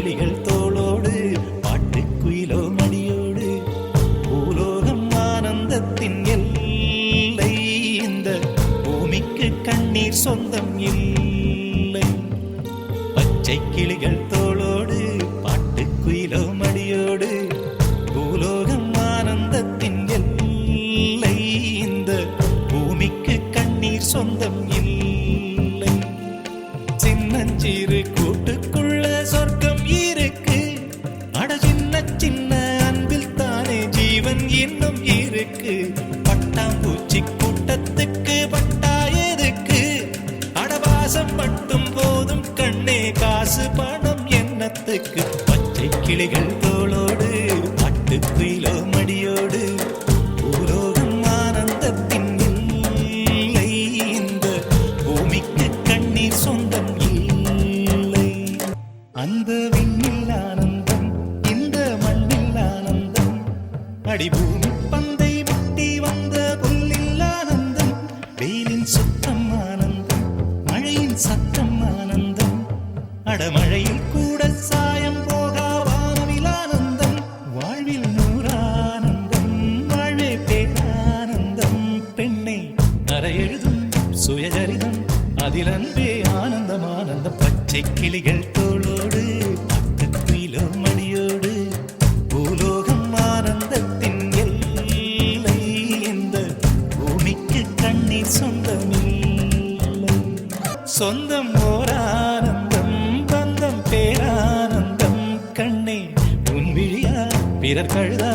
கிளிகள் தோளோடு பாட்டுக்குயிலோ மடியோடு பூலோகம் ஆனந்தத்தின் எல்லை இந்த பூமிக்கு கண்ணீர் சொந்தம் இல்லை பச்சை கிளிகள் தோளோடு பாட்டுக்குயிலோ மடியோடு பூலோகம் ஆனந்தத்தின் எல்லை இந்த பூமிக்கு கண்ணீர் சொந்தம் இல்லை சின்னஞ்சிறு கூட்டுக்குள்ள சொர்க்கம் இருக்கு அட சின்ன சின்ன அன்பில் தானே ஜீவன் இன்னும் இருக்கு பட்டாம்பூச்சி கூட்டத்துக்கு பட்டா எதுக்கு அடவாசம் மட்டும் போதும் கண்ணே காசு பணம் என்னத்துக்கு பச்சை கிளிகள் தோளோடு பாட்டுக்குயிலோ மடியோடு பூலோகம் ஆனந்தத்தின் இல்லை இந்த பூமிக்கு கண்ணீர் சொந்தம் இல்லை அந்த விண்ணில் ஆனந்தம் இந்த மண்ணில் ஆனந்தம் அடிபூமி பந்தை முட்டி வந்த புல்லில் ஆனந்தம் வெயிலின் சுத்தம் ஆனந்தம் மழையின் சத்தம் ஆனந்தம் அடமழையில் கூட சாயம் போகா வானவில் ஆனந்தம் வாழ்வில் நூறானந்தம் வாழ்வே பேரானந்தம் பெண்ணை அறை எழுதும் சுயசரிதம் அதில் அன்பே ஆனந்தம் ஆனந்தம் பச்சை கிளிகள் தோளோடு பாட்டுக்குயிலோ மடியோடு பூலோகம் ஆனந்தத்தின் எல்லை இந்த பூமிக்கு கண்ணீர் சொந்தமில்லை சொந்தம் ஓரானந்தம் பந்தம் பேரானந்தம் கண்ணே உன் விழியா பிறர் கழுதா